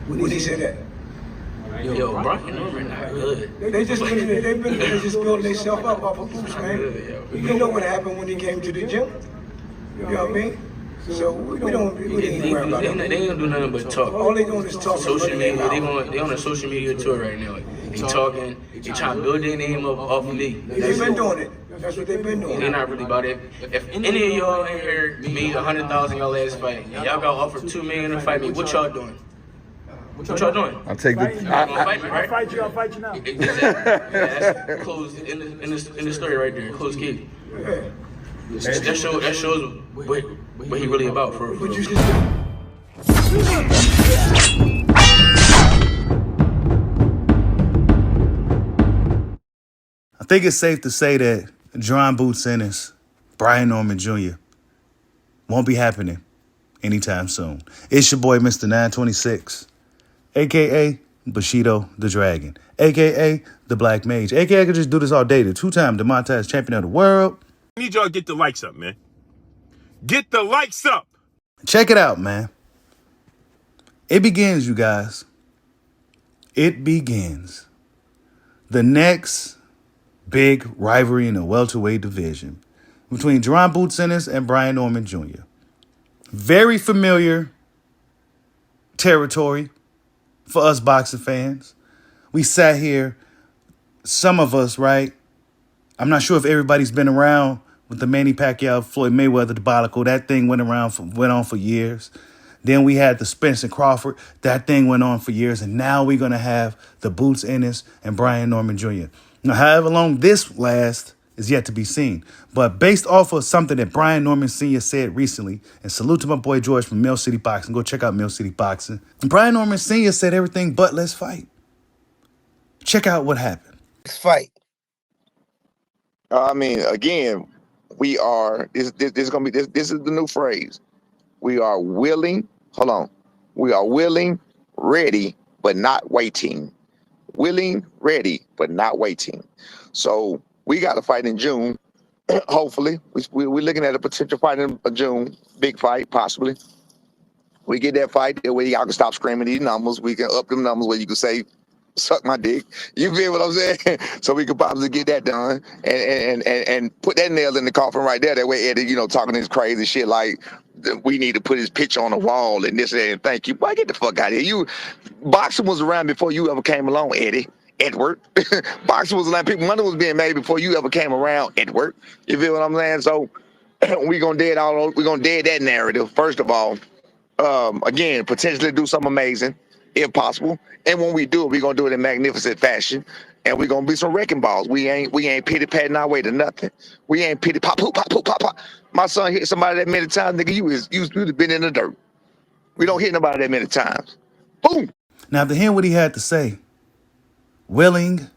When did he say that? Yo, Brian Norman not good. They've been just building themselves up off of boots, man. You know what happened when he came to the gym. You know what I mean? So we ain't worry about it. They ain't gonna do nothing but talk. All they doing is talk. Social media, they on a social media tour right now. They talking, they trying to build their name up off of me. They've been doing it. That's what they've been doing. They're not really about it. If any of y'all in here made 100,000 y'all last fight, and y'all got offered $2 million to fight me, what y'all doing? What y'all doing? I'll take the. I'll fight you now. Yeah, that's closed in the story right there. Closed case. Yeah. That shows what he really about for real. I think it's safe to say that Jaron Boots Ennis, Brian Norman Jr. won't be happening anytime soon. It's your boy, Mr. 926, a.k.a. Bushido the Dragon, a.k.a. the Black Mage, a.k.a. I could just do this all day. The two-time Demontage champion of the world. I need y'all to get the likes up, man. Get the likes up. Check it out, man. It begins, you guys. It begins. The next big rivalry in the welterweight division between Jaron Boots Ennis and Brian Norman Jr. Very familiar territory for us boxing fans. We sat here, some of us, right? I'm not sure if everybody's been around with the Manny Pacquiao, Floyd Mayweather debacle. That thing went on for years. Then we had the Spence and Crawford. That thing went on for years. And now we're going to have the Boots Ennis and Brian Norman Jr. Now, however long this lasts is yet to be seen. But based off of something that Brian Norman Sr. said recently, and salute to my boy George from Mill City Boxing. Go check out Mill City Boxing. And Brian Norman Sr. said everything but let's fight. Check out what happened. Let's fight. I mean, again, we are. This is gonna be. This is the new phrase. We are willing. Hold on. We are willing, ready, but not waiting. Willing, ready, but not waiting. So we got a fight in June. Hopefully, we're looking at a potential fight in June. Big fight, possibly. We get that fight, that way y'all can stop screaming these numbers. We can up them numbers where you can say, suck my dick. You feel what I'm saying? So we could possibly get that done and put that nail in the coffin right there. That way Eddie, talking this crazy shit like we need to put his picture on the wall and this and that, and thank you. Boy, get the fuck out of here. Boxing was around before you ever came along, Eddie. Edward. Boxing was like money was being made before you ever came around, Edward. You feel what I'm saying? So we're gonna dead that narrative, first of all. Again, potentially do something amazing, if possible. And when we do it, we're gonna do it in magnificent fashion. And we're gonna be some wrecking balls. We ain't pity patting our way to nothing. We ain't pity pop, pop, pop, pop, pop, pop. My son hit somebody that many times, nigga. You'd have been in the dirt. We don't hit nobody that many times. Boom. Now, to hear what he had to say, willing,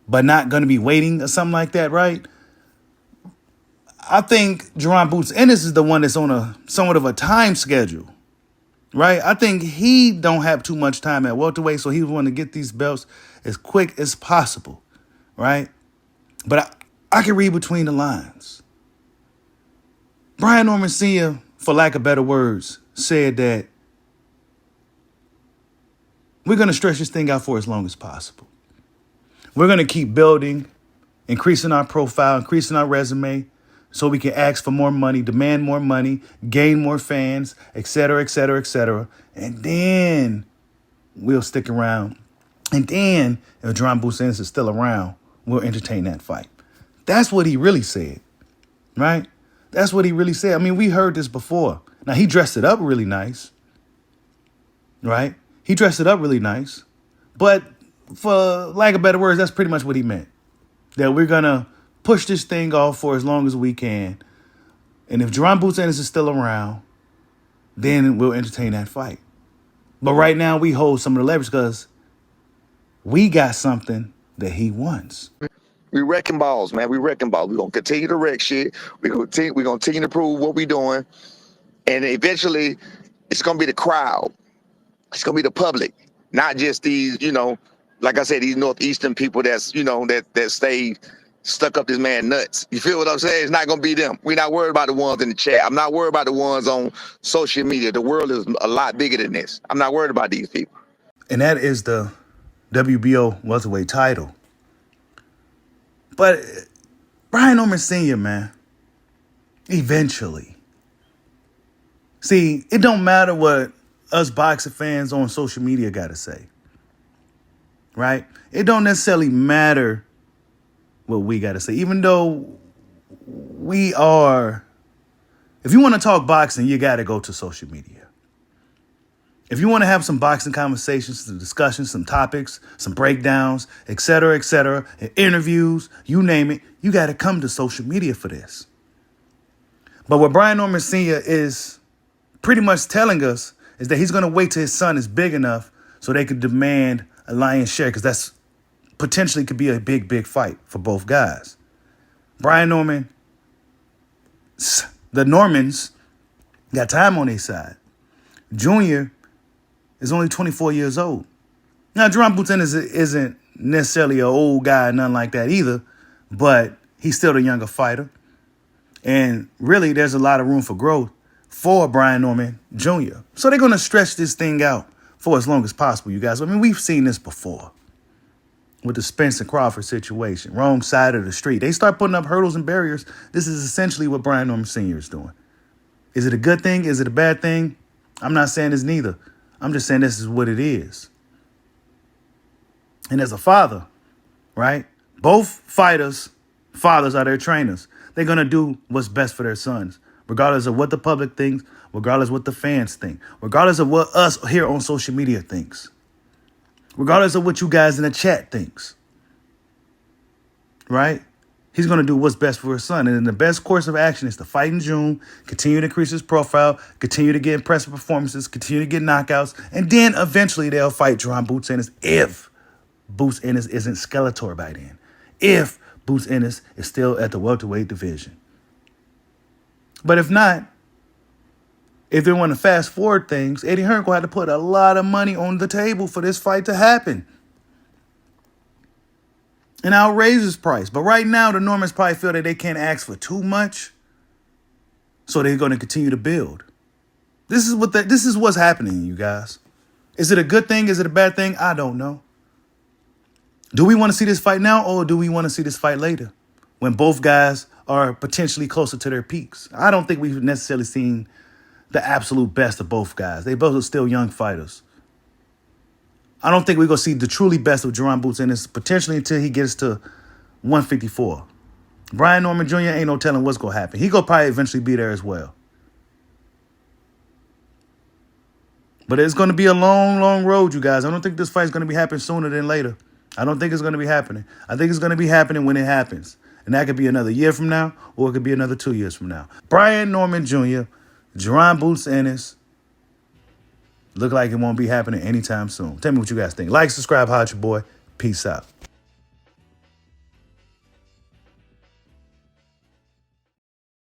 but not going to be waiting or something like that, right? I think Jaron Boots Ennis is the one that's on a somewhat of a time schedule, right? I think he don't have too much time at welterweight, so he want to get these belts as quick as possible, right? But I can read between the lines. Brian Norman Sr., for lack of better words, said that we're going to stretch this thing out for as long as possible. We're going to keep building, increasing our profile, increasing our resume, so we can ask for more money, demand more money, gain more fans, et cetera, et cetera, et cetera. And then we'll stick around. And then if Jaron Boots Ennis is still around, we'll entertain that fight. That's what he really said, right? That's what he really said. I mean, we heard this before. Now, he dressed it up really nice, right? He dressed it up really nice. But for lack of better words, that's pretty much what he meant. That we're going to push this thing off for as long as we can. And if Jaron Boots Ennis is still around, then we'll entertain that fight. But right now, we hold some of the leverage because we got something that he wants. We wrecking balls, man. We wrecking balls. We're going to continue to wreck shit. We're going to continue to prove what we're doing. And eventually, it's going to be the crowd. It's going to be the public. Not just these, like I said, these Northeastern people that's, that stay stuck up this man nuts. You feel what I'm saying? It's not going to be them. We're not worried about the ones in the chat. I'm not worried about the ones on social media. The world is a lot bigger than this. I'm not worried about these people. And that is the WBO welterweight title. But Brian Norman Sr., man, eventually. See, it don't matter what us boxing fans on social media got to say, right? It don't necessarily matter what we got to say, even though we are, if you want to talk boxing, you got to go to social media. If you want to have some boxing conversations, some discussions, some topics, some breakdowns, et cetera, interviews, you name it, you got to come to social media for this. But what Brian Norman Sr. is pretty much telling us is that he's going to wait till his son is big enough so they could demand a lion's share, because that's potentially could be a big, big fight for both guys. Brian Norman, the Normans got time on their side. Junior is only 24 years old. Now, Jaron Ennis isn't necessarily an old guy, nothing like that either, but he's still the younger fighter. And really, there's a lot of room for growth for Brian Norman Jr. So they're going to stretch this thing out for as long as possible, you guys. I mean, we've seen this before with the Spence and Crawford situation. Wrong side of the street. They start putting up hurdles and barriers. This is essentially what Brian Norman Sr. is doing. Is it a good thing? Is it a bad thing? I'm not saying it's neither. I'm just saying this is what it is. And as a father, right? Both fathers are their trainers. They're going to do what's best for their sons, regardless of what the public thinks, regardless of what the fans think, regardless of what us here on social media thinks, regardless of what you guys in the chat thinks, right? He's going to do what's best for his son. And then the best course of action is to fight in June, continue to increase his profile, continue to get impressive performances, continue to get knockouts, and then eventually they'll fight Jaron Boots Ennis if Boots Ennis isn't Skeletor by then, if Boots Ennis is still at the welterweight division. But if not, if they want to fast forward things, Eddie Hearn will have to put a lot of money on the table for this fight to happen. And I'll raise his price. But right now, the Normans probably feel that they can't ask for too much, so they're going to continue to build. This is what's happening, you guys. Is it a good thing? Is it a bad thing? I don't know. Do we want to see this fight now, or do we want to see this fight later, when both guys are potentially closer to their peaks? I don't think we've necessarily seen the absolute best of both guys. They both are still young fighters. I don't think we're going to see the truly best of Jaron Boots Ennis potentially until he gets to 154. Brian Norman Jr. ain't no telling what's going to happen. He going to probably eventually be there as well. But it's going to be a long, long road, you guys. I don't think this fight's going to be happening sooner than later. I don't think it's going to be happening. I think it's going to be happening when it happens. And that could be another year from now, or it could be another 2 years from now. Brian Norman Jr., Jaron Boots Ennis, look like it won't be happening anytime soon. Tell me what you guys think. Like, subscribe, holla at your boy. Peace out.